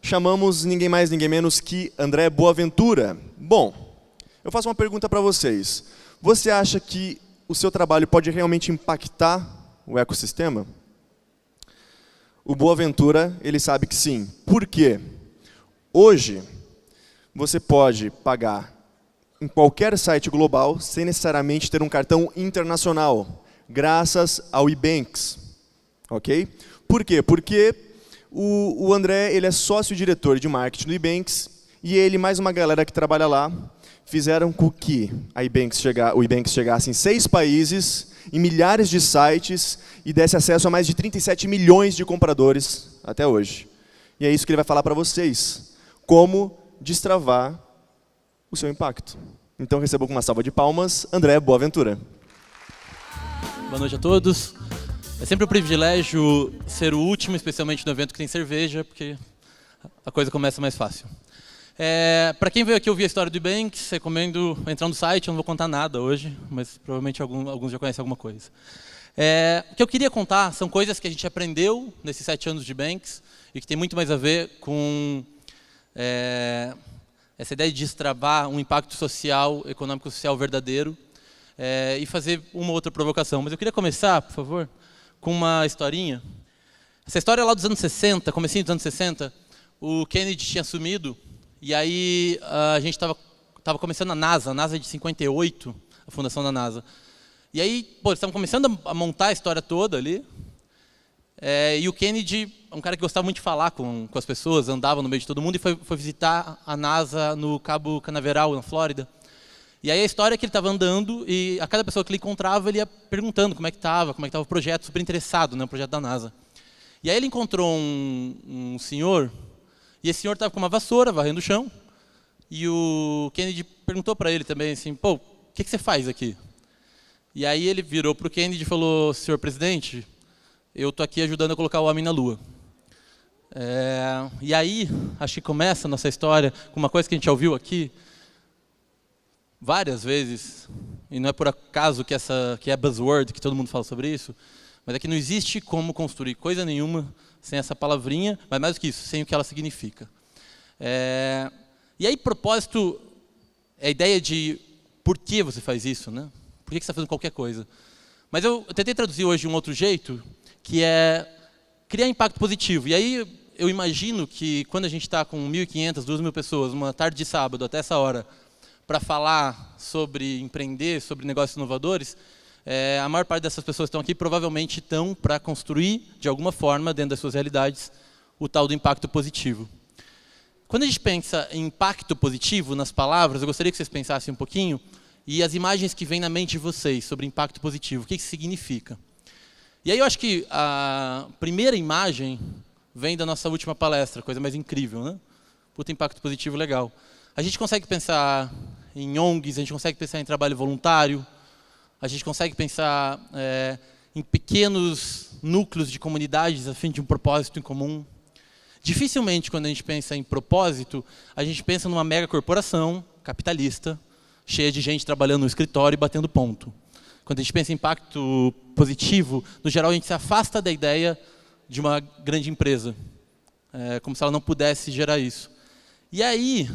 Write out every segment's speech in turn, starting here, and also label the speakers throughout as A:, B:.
A: chamamos ninguém mais, ninguém menos que André Boaventura. Bom, eu faço uma pergunta para vocês. Você acha que o seu trabalho pode realmente impactar o ecossistema? O Boaventura, ele sabe que sim. Por quê? Hoje, você pode pagar em qualquer site global sem necessariamente ter um cartão internacional, graças ao eBanks. Ok? Por quê? Porque o André, ele é sócio-diretor de marketing do eBanks e ele, mais uma galera que trabalha lá, fizeram com que o eBanks chegasse em 6 países, em milhares de sites e desse acesso a mais de 37 milhões de compradores até hoje. E é isso que ele vai falar para vocês, como destravar o seu impacto. Então recebam com uma salva de palmas, André Boaventura.
B: Boa noite a todos. É sempre um privilégio ser o último, especialmente no evento que tem cerveja, porque a coisa começa mais fácil. Para quem veio aqui ouvir a história do eBanks, recomendo entrar no site, eu não vou contar nada hoje, mas provavelmente alguns já conhecem alguma coisa. O que eu queria contar são coisas que a gente aprendeu nesses 7 anos de eBanks e que tem muito mais a ver com essa ideia de destravar um impacto social, econômico-social verdadeiro e fazer uma outra provocação. Mas eu queria começar, por favor, com uma historinha. Essa história é lá dos anos 60, comecinho dos anos 60, o Kennedy tinha assumido. E aí a gente estava começando a NASA de 58, a fundação da NASA. E aí, eles estavam começando a montar a história toda ali. E o Kennedy, um cara que gostava muito de falar com as pessoas, andava no meio de todo mundo e foi visitar a NASA no Cabo Canaveral, na Flórida. E aí a história é que ele estava andando e a cada pessoa que ele encontrava, ele ia perguntando como é que estava o projeto, super interessado no projeto da NASA. E aí ele encontrou um senhor. E esse senhor estava com uma vassoura, varrendo o chão, e o Kennedy perguntou para ele também assim, pô, o que você faz aqui? E aí ele virou para o Kennedy e falou, senhor presidente, eu estou aqui ajudando a colocar o homem na Lua. E aí, acho que começa a nossa história com uma coisa que a gente já ouviu aqui várias vezes, e não é por acaso que é buzzword, que todo mundo fala sobre isso, mas é que não existe como construir coisa nenhuma sem essa palavrinha, mas mais do que isso, sem o que ela significa. E aí, propósito, é a ideia de por que você faz isso, né? Por que você está fazendo qualquer coisa? Mas eu tentei traduzir hoje de um outro jeito, que é criar impacto positivo. E aí, eu imagino que quando a gente está com 1.500, 2.000 pessoas, uma tarde de sábado, até essa hora, para falar sobre empreender, sobre negócios inovadores, a maior parte dessas pessoas que estão aqui provavelmente estão para construir, de alguma forma, dentro das suas realidades, o tal do impacto positivo. Quando a gente pensa em impacto positivo nas palavras, eu gostaria que vocês pensassem um pouquinho, e as imagens que vêm na mente de vocês sobre impacto positivo, o que isso significa? E aí eu acho que a primeira imagem vem da nossa última palestra, coisa mais incrível, né? Puta impacto positivo legal. A gente consegue pensar em ONGs, a gente consegue pensar em trabalho voluntário, a gente consegue pensar em pequenos núcleos de comunidades a fim de um propósito em comum. Dificilmente, quando a gente pensa em propósito, a gente pensa numa mega corporação capitalista, cheia de gente trabalhando no escritório e batendo ponto. Quando a gente pensa em impacto positivo, no geral a gente se afasta da ideia de uma grande empresa, como se ela não pudesse gerar isso. E aí,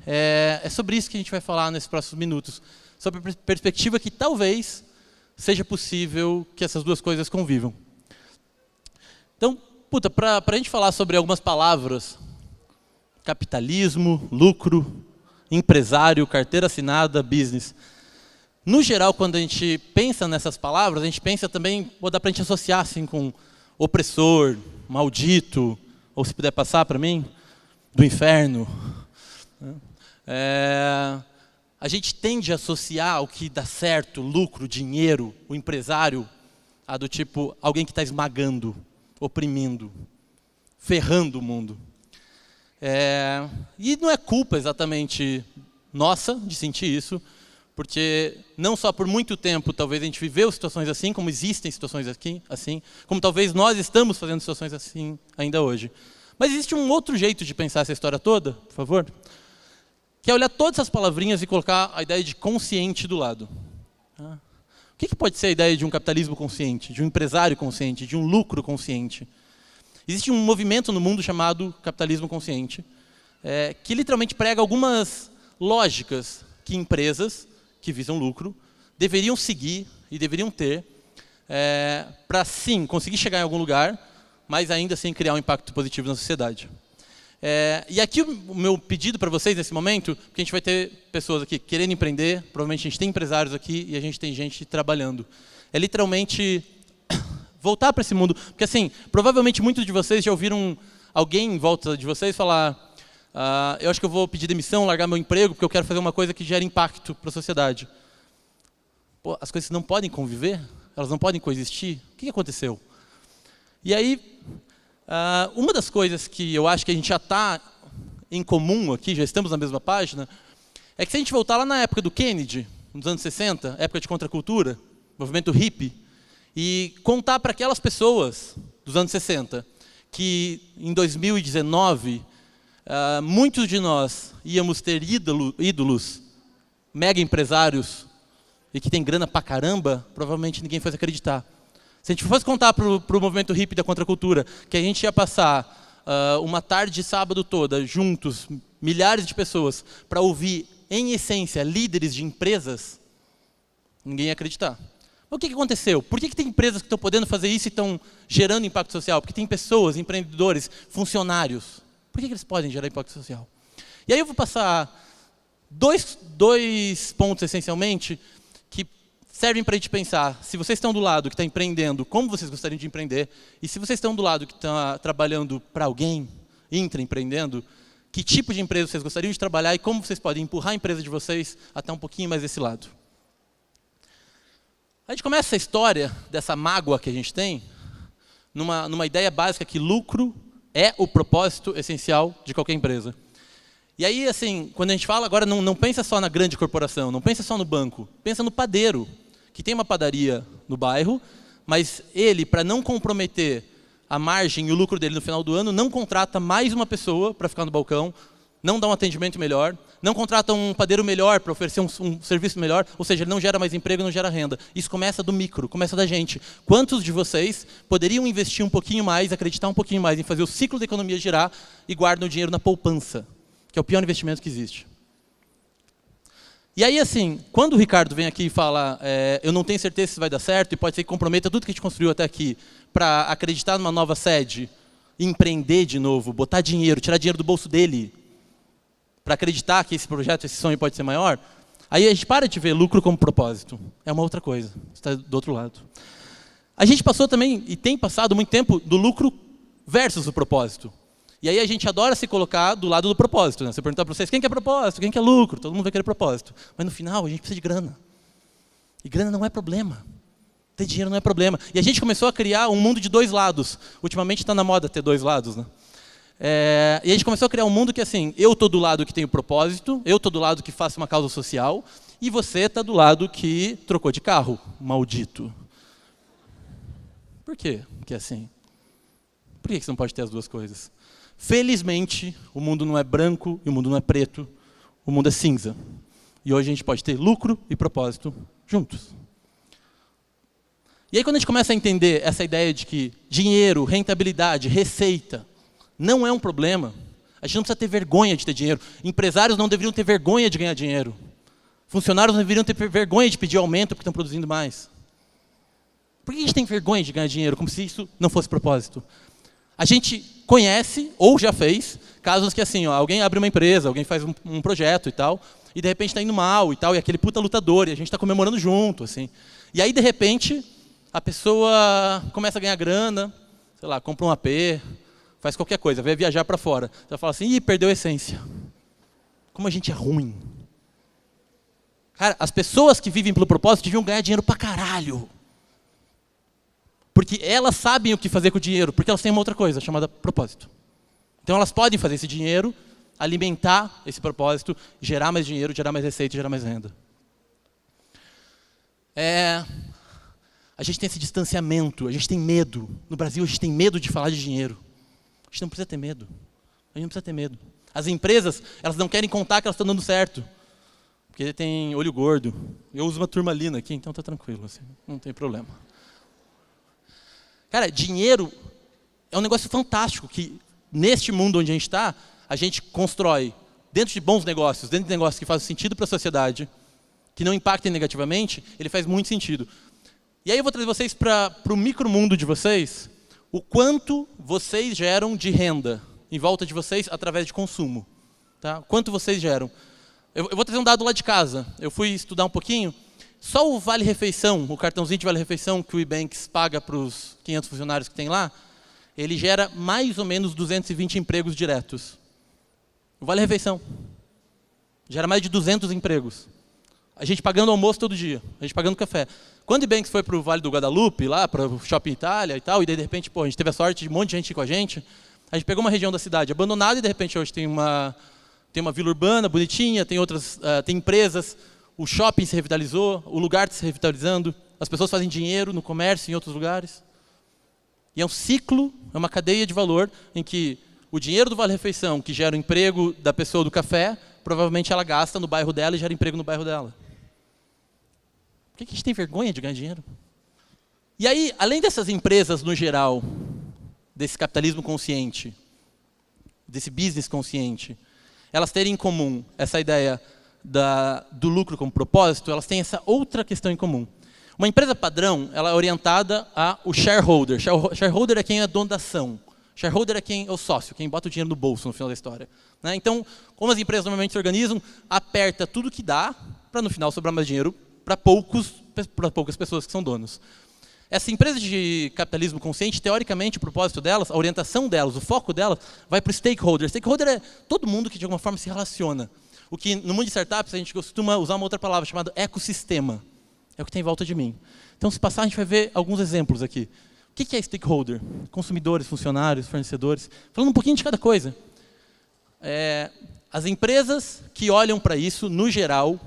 B: é sobre isso que a gente vai falar nesses próximos minutos. Sobre a perspectiva que talvez seja possível que essas duas coisas convivam. Então, para a gente falar sobre algumas palavras, capitalismo, lucro, empresário, carteira assinada, business. No geral, quando a gente pensa nessas palavras, a gente pensa também, dá para a gente associar assim, com opressor, maldito, ou se puder passar para mim, do inferno. A gente tende a associar o que dá certo, lucro, dinheiro, o empresário, a do tipo alguém que está esmagando, oprimindo, ferrando o mundo. E não é culpa exatamente nossa de sentir isso, porque não só por muito tempo talvez a gente viveu situações assim, como existem situações assim, como talvez nós estamos fazendo situações assim ainda hoje. Mas existe um outro jeito de pensar essa história toda, por favor, que é olhar todas essas palavrinhas e colocar a ideia de consciente do lado. O que pode ser a ideia de um capitalismo consciente, de um empresário consciente, de um lucro consciente? Existe um movimento no mundo chamado capitalismo consciente, que literalmente prega algumas lógicas que empresas que visam lucro deveriam seguir e deveriam ter para, sim, conseguir chegar em algum lugar, mas ainda assim criar um impacto positivo na sociedade. E aqui o meu pedido para vocês nesse momento, porque a gente vai ter pessoas aqui querendo empreender, provavelmente a gente tem empresários aqui e a gente tem gente trabalhando. É literalmente voltar para esse mundo, porque assim, provavelmente muitos de vocês já ouviram alguém em volta de vocês falar eu acho que eu vou pedir demissão, largar meu emprego, porque eu quero fazer uma coisa que gere impacto para a sociedade. Pô, as coisas não podem conviver? Elas não podem coexistir? O que aconteceu? E aí, uma das coisas que eu acho que a gente já está em comum aqui, já estamos na mesma página, é que se a gente voltar lá na época do Kennedy, nos anos 60, época de contracultura, movimento hippie, e contar para aquelas pessoas dos anos 60 que em 2019 muitos de nós íamos ter ídolos mega empresários e que tem grana pra caramba, provavelmente ninguém fosse acreditar. Se a gente fosse contar para o movimento hippie da contracultura que a gente ia passar uma tarde de sábado toda juntos, milhares de pessoas, para ouvir, em essência, líderes de empresas, ninguém ia acreditar. O que aconteceu? Por que tem empresas que estão podendo fazer isso e estão gerando impacto social? Porque tem pessoas, empreendedores, funcionários. Por que eles podem gerar impacto social? E aí eu vou passar dois pontos, essencialmente, que servem para a gente pensar. Se vocês estão do lado que está empreendendo, como vocês gostariam de empreender? E se vocês estão do lado que está trabalhando para alguém, intraempreendendo, que tipo de empresa vocês gostariam de trabalhar e como vocês podem empurrar a empresa de vocês até um pouquinho mais desse lado? A gente começa essa história dessa mágoa que a gente tem numa ideia básica que lucro é o propósito essencial de qualquer empresa. E aí, assim, quando a gente fala agora, não pensa só na grande corporação, não pensa só no banco, pensa no padeiro, que tem uma padaria no bairro, mas ele, para não comprometer a margem e o lucro dele no final do ano, não contrata mais uma pessoa para ficar no balcão, não dá um atendimento melhor, não contrata um padeiro melhor para oferecer um serviço melhor, ou seja, ele não gera mais emprego, não gera renda. Isso começa do micro, começa da gente. Quantos de vocês poderiam investir um pouquinho mais, acreditar um pouquinho mais em fazer o ciclo da economia girar e guardam o dinheiro na poupança, que é o pior investimento que existe? E aí, assim, quando o Ricardo vem aqui e fala eu não tenho certeza se vai dar certo e pode ser que comprometa tudo que a gente construiu até aqui para acreditar numa nova sede, empreender de novo, botar dinheiro, tirar dinheiro do bolso dele, para acreditar que esse projeto, esse sonho pode ser maior, aí a gente para de ver lucro como propósito. É uma outra coisa, está do outro lado. A gente passou também, e tem passado muito tempo, do lucro versus o propósito. E aí a gente adora se colocar do lado do propósito. Né? Você perguntar para vocês, quem quer propósito, quem quer lucro? Todo mundo vai querer propósito. Mas no final a gente precisa de grana. E grana não é problema. Ter dinheiro não é problema. E a gente começou a criar um mundo de dois lados. Ultimamente está na moda ter dois lados, né? E a gente começou a criar um mundo que, assim, eu estou do lado que tem o propósito, eu estou do lado que faço uma causa social, e você está do lado que trocou de carro, maldito. Por quê que é assim? Por que você não pode ter as duas coisas? Felizmente, o mundo não é branco e o mundo não é preto, o mundo é cinza. E hoje a gente pode ter lucro e propósito juntos. E aí quando a gente começa a entender essa ideia de que dinheiro, rentabilidade, receita, não é um problema. A gente não precisa ter vergonha de ter dinheiro. Empresários não deveriam ter vergonha de ganhar dinheiro. Funcionários não deveriam ter vergonha de pedir aumento porque estão produzindo mais. Por que a gente tem vergonha de ganhar dinheiro, como se isso não fosse propósito? A gente conhece, ou já fez, casos que assim, alguém abre uma empresa, alguém faz um projeto e tal, e de repente está indo mal e tal, e aquele puta lutador, e a gente está comemorando junto. Assim. E aí, de repente, a pessoa começa a ganhar grana, sei lá, compra um AP, faz qualquer coisa, vai viajar para fora. Você vai falar assim, perdeu a essência. Como a gente é ruim. Cara, as pessoas que vivem pelo propósito deviam ganhar dinheiro pra caralho. Porque elas sabem o que fazer com o dinheiro, porque elas têm uma outra coisa, chamada propósito. Então elas podem fazer esse dinheiro, alimentar esse propósito, gerar mais dinheiro, gerar mais receita, gerar mais renda. A gente tem esse distanciamento, a gente tem medo. No Brasil a gente tem medo de falar de dinheiro. A gente não precisa ter medo. A gente não precisa ter medo. As empresas, elas não querem contar que elas estão dando certo. Porque tem olho gordo. Eu uso uma turmalina aqui, então está tranquilo. Assim, não tem problema. Cara, dinheiro é um negócio fantástico que, neste mundo onde a gente está, a gente constrói, dentro de bons negócios, dentro de negócios que fazem sentido para a sociedade, que não impactem negativamente, ele faz muito sentido. E aí eu vou trazer vocês para o micromundo de vocês, o quanto vocês geram de renda em volta de vocês através de consumo. Tá? Quanto vocês geram. Eu vou trazer um dado lá de casa. Eu fui estudar um pouquinho. Só o vale-refeição, o cartãozinho de vale-refeição que o Ebanks paga para os 500 funcionários que tem lá, ele gera mais ou menos 220 empregos diretos. O vale-refeição gera mais de 200 empregos. A gente pagando almoço todo dia, a gente pagando café. Quando o Ebanks foi para o Vale do Guadalupe, lá para o Shopping Itália e tal, e daí de repente a gente teve a sorte de um monte de gente ir com a gente pegou uma região da cidade abandonada e de repente hoje tem uma vila urbana bonitinha, tem outras, tem empresas, o shopping se revitalizou, o lugar está se revitalizando, as pessoas fazem dinheiro no comércio em outros lugares. E é um ciclo, é uma cadeia de valor em que o dinheiro do vale-refeição, que gera o emprego da pessoa do café, provavelmente ela gasta no bairro dela e gera emprego no bairro dela. Por que a gente tem vergonha de ganhar dinheiro? E aí, além dessas empresas no geral, desse capitalismo consciente, desse business consciente, elas terem em comum essa ideia do lucro como propósito, elas têm essa outra questão em comum. Uma empresa padrão, ela é orientada ao shareholder. Shareholder é quem é dono da ação. Shareholder é quem é o sócio, quem bota o dinheiro no bolso no final da história. Né? Então, como as empresas normalmente se organizam, aperta tudo que dá para no final sobrar mais dinheiro para poucas pessoas que são donos. Essa empresa de capitalismo consciente, teoricamente, o propósito delas, a orientação delas, o foco delas, vai para o stakeholder. Stakeholder é todo mundo que de alguma forma se relaciona. O que no mundo de startups a gente costuma usar uma outra palavra chamada ecossistema. É o que tem em volta de mim. Então, se passar, a gente vai ver alguns exemplos aqui. O que é stakeholder? Consumidores, funcionários, fornecedores. Falando um pouquinho de cada coisa. As empresas que olham para isso, no geral,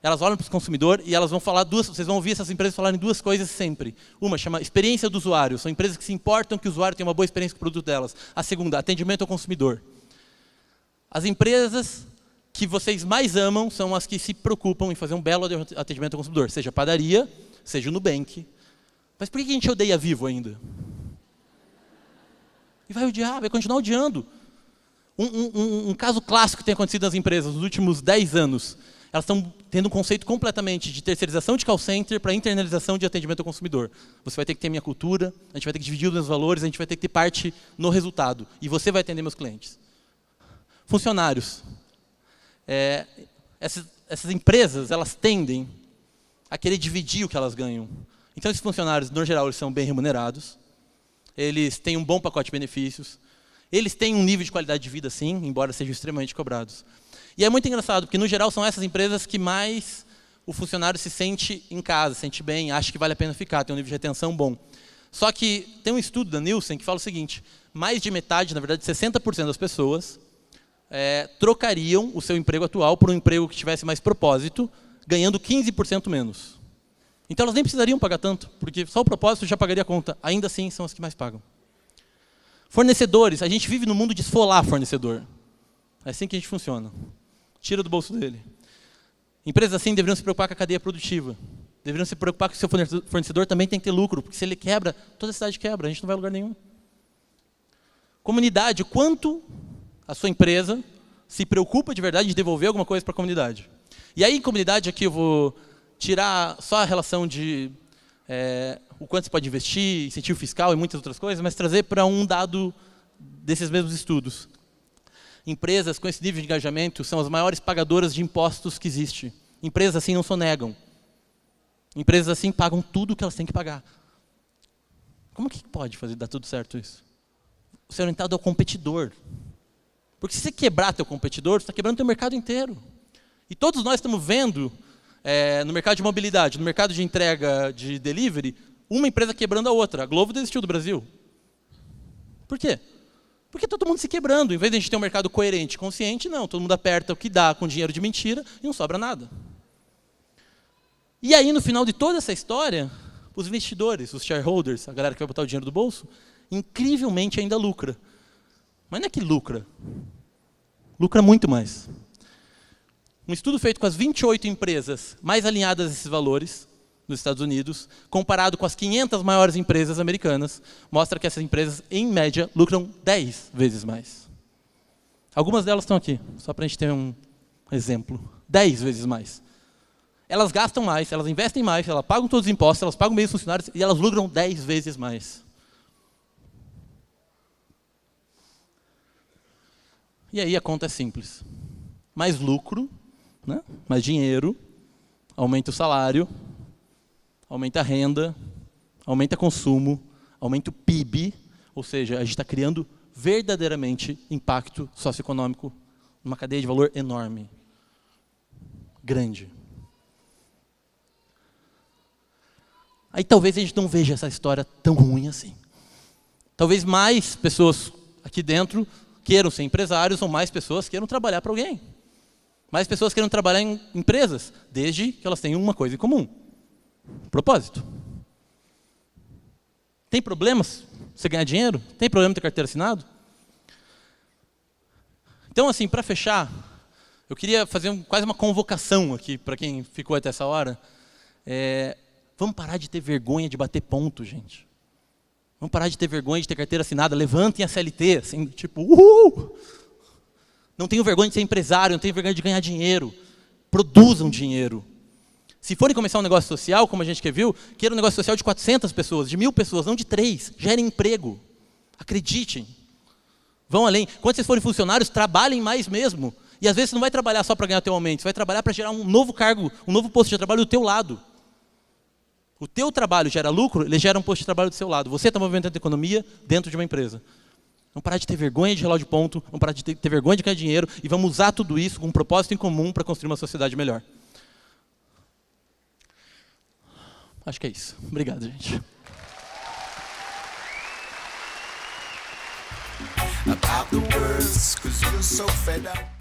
B: elas olham para o consumidor e elas vão falar vocês vão ouvir essas empresas falarem duas coisas sempre. Uma chama experiência do usuário. São empresas que se importam que o usuário tenha uma boa experiência com o produto delas. A segunda, atendimento ao consumidor. As empresas que vocês mais amam são as que se preocupam em fazer um belo atendimento ao consumidor. Seja a padaria, seja o Nubank. Mas por que a gente odeia Vivo ainda? E vai odiar, vai continuar odiando. Um caso clássico que tem acontecido nas empresas nos últimos 10 anos. Elas estão tendo um conceito completamente de terceirização de call center para internalização de atendimento ao consumidor. Você vai ter que ter a minha cultura, a gente vai ter que dividir os meus valores, a gente vai ter que ter parte no resultado. E você vai atender meus clientes. Funcionários. Essas empresas, elas tendem a querer dividir o que elas ganham. Então, esses funcionários, no geral, eles são bem remunerados, eles têm um bom pacote de benefícios, eles têm um nível de qualidade de vida, sim, embora sejam extremamente cobrados. E é muito engraçado, porque, no geral, são essas empresas que mais o funcionário se sente em casa, se sente bem, acha que vale a pena ficar, tem um nível de retenção bom. Só que tem um estudo da Nielsen que fala o seguinte, mais de metade, na verdade, 60% das pessoas trocariam o seu emprego atual por um emprego que tivesse mais propósito, ganhando 15% menos. Então elas nem precisariam pagar tanto, porque só o propósito já pagaria a conta. Ainda assim, são as que mais pagam. Fornecedores, a gente vive no mundo de esfolar fornecedor. É assim que a gente funciona. Tira do bolso dele. Empresas assim deveriam se preocupar com a cadeia produtiva. Deveriam se preocupar que o seu fornecedor também tem que ter lucro, porque se ele quebra, toda a cidade quebra, a gente não vai a lugar nenhum. Comunidade, quanto a sua empresa se preocupa de verdade de devolver alguma coisa para a comunidade. E aí, em comunidade, aqui eu vou tirar só a relação de o quanto você pode investir, incentivo fiscal e muitas outras coisas, mas trazer para um dado desses mesmos estudos. Empresas com esse nível de engajamento são as maiores pagadoras de impostos que existe. Empresas assim não sonegam. Empresas assim pagam tudo o que elas têm que pagar. Como que pode dar tudo certo isso? Você é orientado ao competidor. Porque se você quebrar teu competidor, você está quebrando teu mercado inteiro. E todos nós estamos vendo, no mercado de mobilidade, no mercado de entrega de delivery, uma empresa quebrando a outra. A Glovo desistiu do Brasil. Por quê? Porque todo mundo se quebrando. Em vez de a gente ter um mercado coerente, consciente, não. Todo mundo aperta o que dá com dinheiro de mentira e não sobra nada. E aí, no final de toda essa história, os investidores, os shareholders, a galera que vai botar o dinheiro do bolso, incrivelmente ainda lucra. Mas não é que lucra. Lucra muito mais. Um estudo feito com as 28 empresas mais alinhadas a esses valores, nos Estados Unidos, comparado com as 500 maiores empresas americanas, mostra que essas empresas, em média, lucram 10 vezes mais. Algumas delas estão aqui, só para a gente ter um exemplo. 10 vezes mais. Elas gastam mais, elas investem mais, elas pagam todos os impostos, elas pagam meios funcionários e elas lucram 10 vezes mais. E aí a conta é simples. Mais lucro, né? Mais dinheiro, aumenta o salário, aumenta a renda, aumenta o consumo, aumenta o PIB, ou seja, a gente está criando verdadeiramente impacto socioeconômico numa cadeia de valor enorme, grande. Aí talvez a gente não veja essa história tão ruim assim. Talvez mais pessoas aqui dentro queiram ser empresários ou mais pessoas queiram trabalhar para alguém. Mais pessoas queiram trabalhar em empresas, desde que elas tenham uma coisa em comum. Propósito. Tem problemas você ganhar dinheiro? Tem problema ter carteira assinada? Então, assim, para fechar, eu queria fazer quase uma convocação aqui para quem ficou até essa hora. Vamos parar de ter vergonha de bater ponto, gente. Vamos parar de ter vergonha de ter carteira assinada. Levantem a CLT, assim, tipo, uhul! Não tenham vergonha de ser empresário, não tenham vergonha de ganhar dinheiro. Produzam dinheiro. Se forem começar um negócio social, como a gente viu, queira um negócio social de 400 pessoas, de 1.000 pessoas, não de 3. Gerem emprego. Acreditem. Vão além. Quando vocês forem funcionários, trabalhem mais mesmo. E às vezes você não vai trabalhar só para ganhar teu aumento, você vai trabalhar para gerar um novo cargo, um novo posto de trabalho do teu lado. O teu trabalho gera lucro, ele gera um posto de trabalho do seu lado. Você está movimentando a economia dentro de uma empresa. Vamos parar de ter vergonha de relógio de ponto, vamos parar de ter vergonha de ganhar dinheiro e vamos usar tudo isso com um propósito em comum para construir uma sociedade melhor. Acho que é isso. Obrigado, gente.
C: About the words, 'cause you're so fed up.